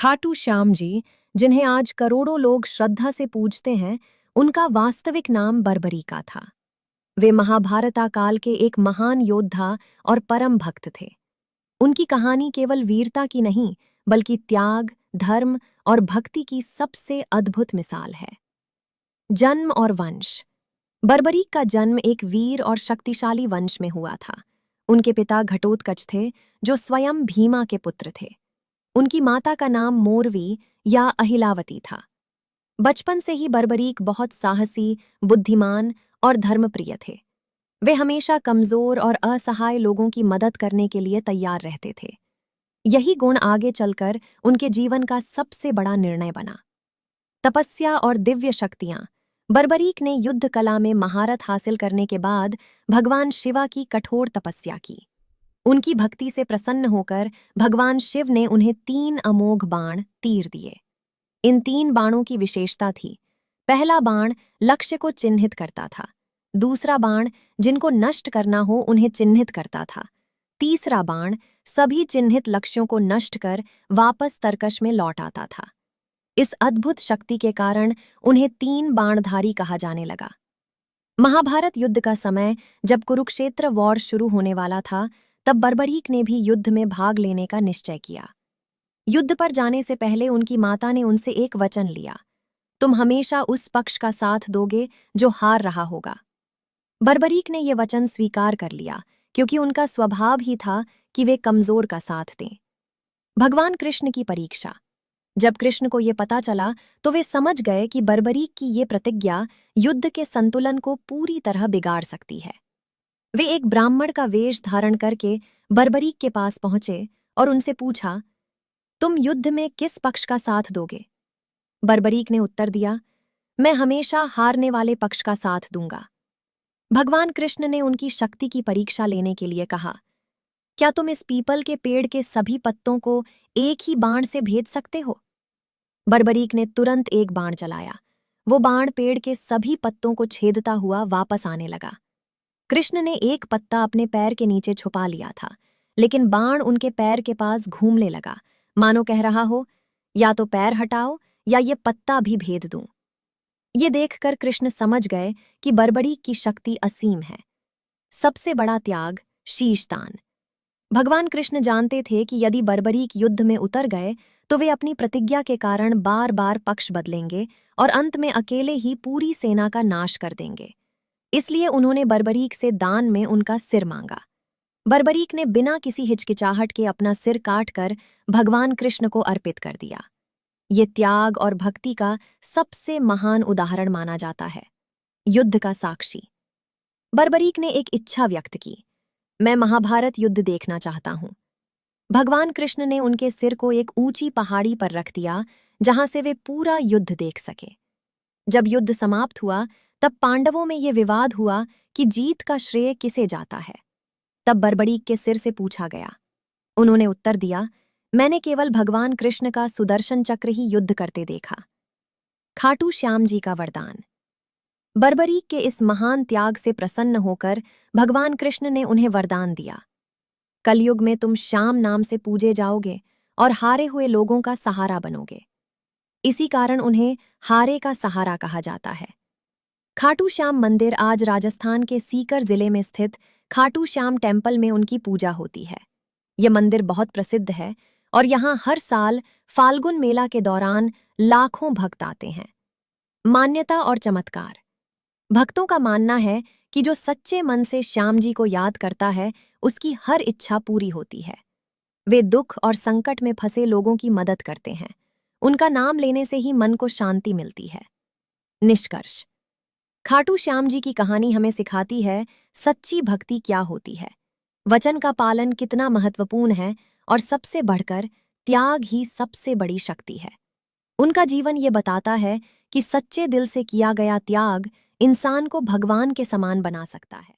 खाटू श्याम जी, जिन्हें आज करोड़ों लोग श्रद्धा से पूजते हैं, उनका वास्तविक नाम बर्बरीका था। वे महाभारता काल के एक महान योद्धा और परम भक्त थे। उनकी कहानी केवल वीरता की नहीं, बल्कि त्याग, धर्म और भक्ति की सबसे अद्भुत मिसाल है। जन्म और वंश। बर्बरीक का जन्म एक वीर और शक्तिशाली वंश में हुआ था। उनके पिता घटोत्कच थे, जो स्वयं भीमा के पुत्र थे। उनकी माता का नाम मोरवी या अहिलावती था। बचपन से ही बर्बरीक बहुत साहसी, बुद्धिमान और धर्मप्रिय थे। वे हमेशा कमजोर और असहाय लोगों की मदद करने के लिए तैयार रहते थे। यही गुण आगे चलकर उनके जीवन का सबसे बड़ा निर्णय बना। तपस्या और दिव्य शक्तियां। बर्बरीक ने युद्ध कला में महारत हासिल करने के बाद भगवान शिवा की कठोर तपस्या की। उनकी भक्ति से प्रसन्न होकर भगवान शिव ने उन्हें 3 अमोघ बाण तीर दिए। इन 3 बाणों की विशेषता थी। पहला बाण लक्ष्य को चिन्हित करता था। दूसरा बाण जिनको नष्ट करना हो उन्हें चिन्हित करता था। तीसरा बाण सभी चिन्हित लक्ष्यों को नष्ट कर वापस तरकश में लौट आता था। इस अद्भुत शक्ति के कारण उन्हें 3 बाणधारी कहा जाने लगा। महाभारत युद्ध का समय जब कुरुक्षेत्र वॉर शुरू होने वाला था, तब बर्बरीक ने भी युद्ध में भाग लेने का निश्चय किया। युद्ध पर जाने से पहले उनकी माता ने उनसे एक वचन लिया, तुम हमेशा उस पक्ष का साथ दोगे जो हार रहा होगा। बर्बरीक ने यह वचन स्वीकार कर लिया, क्योंकि उनका स्वभाव ही था कि वे कमजोर का साथ दें। भगवान कृष्ण की परीक्षा। जब कृष्ण को यह पता चला, तो वे समझ गए कि बर्बरीक की ये प्रतिज्ञा युद्ध के संतुलन को पूरी तरह बिगाड़ सकती है। वे एक ब्राह्मण का वेश धारण करके बर्बरीक के पास पहुंचे और उनसे पूछा, तुम युद्ध में किस पक्ष का साथ दोगे? बर्बरीक ने उत्तर दिया, मैं हमेशा हारने वाले पक्ष का साथ दूंगा। भगवान कृष्ण ने उनकी शक्ति की परीक्षा लेने के लिए कहा, क्या तुम इस पीपल के पेड़ के सभी पत्तों को एक ही बाण से भेद सकते हो? बर्बरीक ने तुरंत एक बाण चलाया। वो बाण पेड़ के सभी पत्तों को छेदता हुआ वापस आने लगा। कृष्ण ने एक पत्ता अपने पैर के नीचे छुपा लिया था, लेकिन बाण उनके पैर के पास घूमने लगा, मानो कह रहा हो, या तो पैर हटाओ या ये पत्ता भी भेद दूं। ये देखकर कृष्ण समझ गए कि बर्बरीक की शक्ति असीम है। सबसे बड़ा त्याग, शीशदान। भगवान कृष्ण जानते थे कि यदि बर्बरीक युद्ध में उतर गए तो वे अपनी प्रतिज्ञा के कारण बार बार पक्ष बदलेंगे और अंत में अकेले ही पूरी सेना का नाश कर देंगे। इसलिए उन्होंने बर्बरीक से दान में उनका सिर मांगा। बर्बरीक ने बिना किसी हिचकिचाहट के अपना सिर काटकर भगवान कृष्ण को अर्पित कर दिया। ये त्याग और भक्ति का सबसे महान उदाहरण माना जाता है। युद्ध का साक्षी। बर्बरीक ने एक इच्छा व्यक्त की, मैं महाभारत युद्ध देखना चाहता हूं। भगवान कृष्ण ने उनके सिर को एक ऊंची पहाड़ी पर रख दिया, जहां से वे पूरा युद्ध देख सके। जब युद्ध समाप्त हुआ, तब पांडवों में यह विवाद हुआ कि जीत का श्रेय किसे जाता है। तब बर्बरीक के सिर से पूछा गया। उन्होंने उत्तर दिया, मैंने केवल भगवान कृष्ण का सुदर्शन चक्र ही युद्ध करते देखा। खाटू श्याम जी का वरदान। बर्बरीक के इस महान त्याग से प्रसन्न होकर भगवान कृष्ण ने उन्हें वरदान दिया, कलयुग में तुम श्याम नाम से पूजे जाओगे और हारे हुए लोगों का सहारा बनोगे। इसी कारण उन्हें हारे का सहारा कहा जाता है। खाटू श्याम मंदिर आज राजस्थान के सीकर जिले में स्थित खाटू श्याम टेम्पल में उनकी पूजा होती है। यह मंदिर बहुत प्रसिद्ध है और यहाँ हर साल फाल्गुन मेला के दौरान लाखों भक्त आते हैं। मान्यता और चमत्कार। भक्तों का मानना है कि जो सच्चे मन से श्याम जी को याद करता है, उसकी हर इच्छा पूरी होती है। वे दुख और संकट में फंसे लोगों की मदद करते हैं। उनका नाम लेने से ही मन को शांति मिलती है। निष्कर्ष। खाटू श्याम जी की कहानी हमें सिखाती है सच्ची भक्ति क्या होती है, वचन का पालन कितना महत्वपूर्ण है और सबसे बढ़कर त्याग ही सबसे बड़ी शक्ति है। उनका जीवन ये बताता है कि सच्चे दिल से किया गया त्याग इंसान को भगवान के समान बना सकता है।